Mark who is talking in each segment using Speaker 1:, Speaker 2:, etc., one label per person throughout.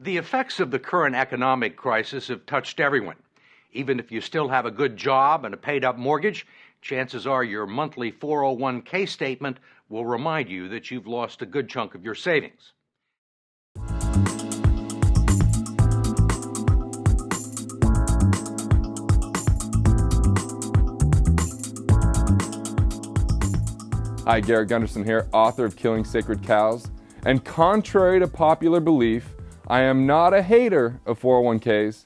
Speaker 1: The effects of the current economic crisis have touched everyone. Even if you still have a good job and a paid-up mortgage, chances are your monthly 401k statement will remind you that you've lost a good chunk of your savings.
Speaker 2: Hi, Garrett Gunderson here, author of Killing Sacred Cows. And contrary to popular belief, I am not a hater of 401ks.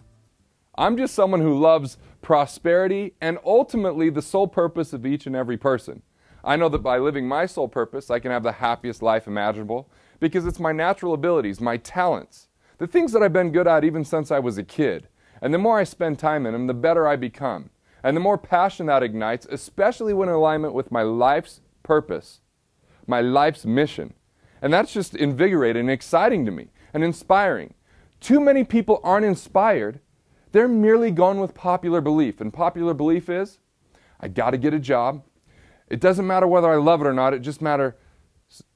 Speaker 2: I'm just someone who loves prosperity and ultimately the sole purpose of each and every person. I know that by living my sole purpose, I can have the happiest life imaginable because it's my natural abilities, my talents, the things that I've been good at even since I was a kid. And the more I spend time in them, the better I become. And the more passion that ignites, especially when in alignment with my life's purpose, my life's mission. And that's just invigorating and exciting to me and inspiring. Too many people aren't inspired. They're merely going with popular belief. And popular belief is, I got to get a job. It doesn't matter whether I love it or not. It just matters,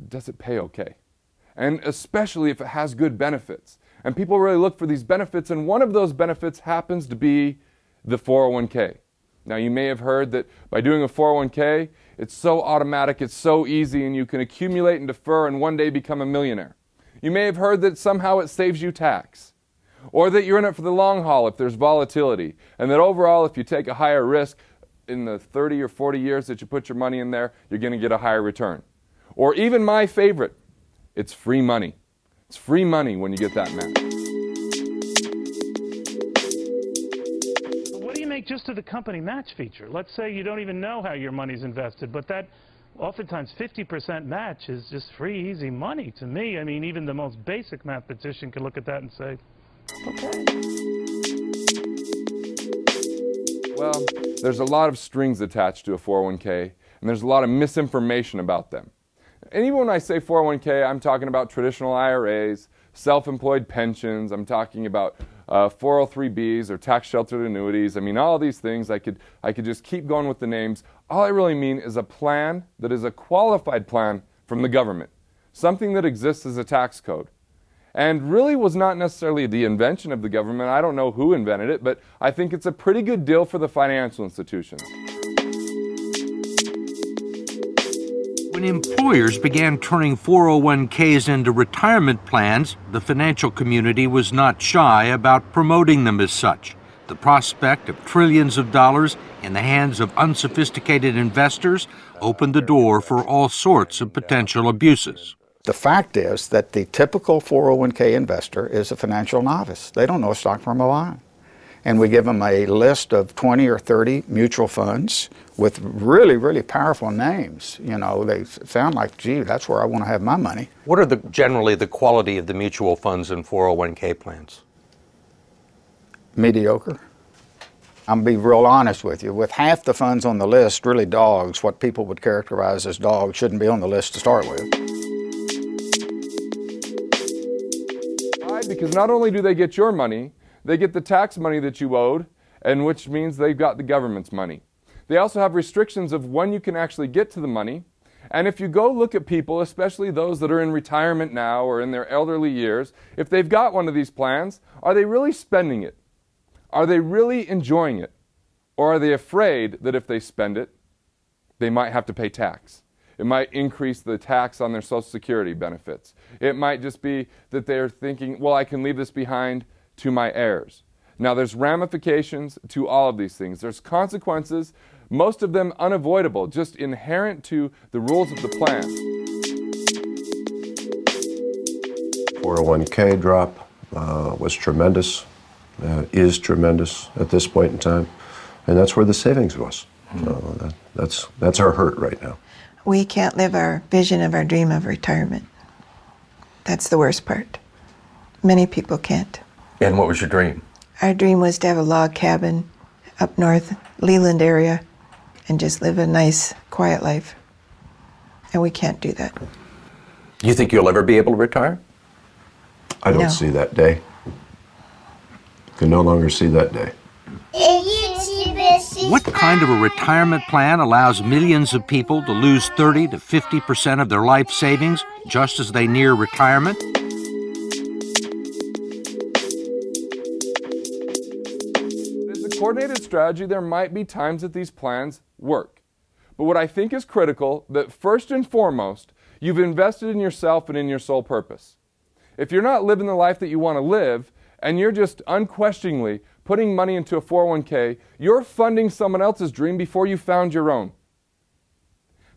Speaker 2: does it pay okay? And especially if it has good benefits. And people really look for these benefits, and one of those benefits happens to be the 401k. Now, you may have heard that by doing a 401k, it's so automatic, it's so easy, and you can accumulate and defer and one day become a millionaire. You may have heard that somehow it saves you tax, or that you're in it for the long haul if there's volatility, and that overall, if you take a higher risk in the 30 or 40 years that you put your money in there, you're going to get a higher return. Or even my favorite, it's free money. It's free money when you get that match.
Speaker 3: Just to the company match feature. Let's say you don't even know how your money's invested, but that oftentimes 50% match is just free, easy money to me. I mean, even the most basic mathematician can look at that and say, okay.
Speaker 2: Well, there's a lot of strings attached to a 401k, and there's a lot of misinformation about them. And even when I say 401k, I'm talking about traditional IRAs, self-employed pensions, I'm talking about 403Bs or tax-sheltered annuities. I mean, all these things, I could just keep going with the names. All I really mean is a plan that is a qualified plan from the government, something that exists as a tax code, and really was not necessarily the invention of the government. I don't know who invented it, but I think it's a pretty good deal for the financial institutions.
Speaker 1: When employers began turning 401ks into retirement plans, the financial community was not shy about promoting them as such. The prospect of trillions of dollars in the hands of unsophisticated investors opened the door for all sorts of potential abuses.
Speaker 4: The fact is that the typical 401k investor is a financial novice. They don't know a stock from a line. And we give them a list of 20 or 30 mutual funds with really, really powerful names. You know, they sound like, gee, that's where I want to have my money.
Speaker 5: What are generally the quality of the mutual funds and 401k plans?
Speaker 4: Mediocre. I'm going to be real honest with you. With half the funds on the list, really dogs, what people would characterize as dogs, shouldn't be on the list to start with.
Speaker 2: Why? Because not only do they get your money, they get the tax money that you owed, and which means they've got the government's money. They also have restrictions of when you can actually get to the money. And if you go look at people, especially those that are in retirement now or in their elderly years, if they've got one of these plans, are they really spending it? Are they really enjoying it? Or are they afraid that if they spend it, they might have to pay tax? It might increase the tax on their Social Security benefits. It might just be that they're thinking, well, I can leave this behind to my heirs. Now, there's ramifications to all of these things. There's consequences, most of them unavoidable, just inherent to the rules of the plan.
Speaker 6: 401k drop was tremendous, is tremendous at this point in time, and that's where the savings was. So that's our hurt right now.
Speaker 7: We can't live our vision of our dream of retirement. That's the worst part. Many people can't.
Speaker 5: And what was your dream?
Speaker 7: Our dream was to have a log cabin up north, Leland area, and just live a nice, quiet life. And we can't do that.
Speaker 5: You think you'll ever be able to retire?
Speaker 6: I don't see that day. Can no longer see that day.
Speaker 1: What kind of a retirement plan allows millions of people to lose 30 to 50% of their life savings just as they near retirement?
Speaker 2: coordinated strategy, there might be times that these plans work. But what I think is critical, that first and foremost, you've invested in yourself and in your sole purpose. If you're not living the life that you want to live, and you're just unquestioningly putting money into a 401k, you're funding someone else's dream before you found your own.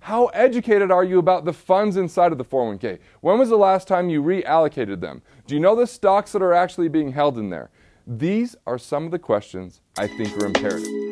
Speaker 2: How educated are you about the funds inside of the 401k? When was the last time you reallocated them? Do you know the stocks that are actually being held in there? These are some of the questions I think are imperative.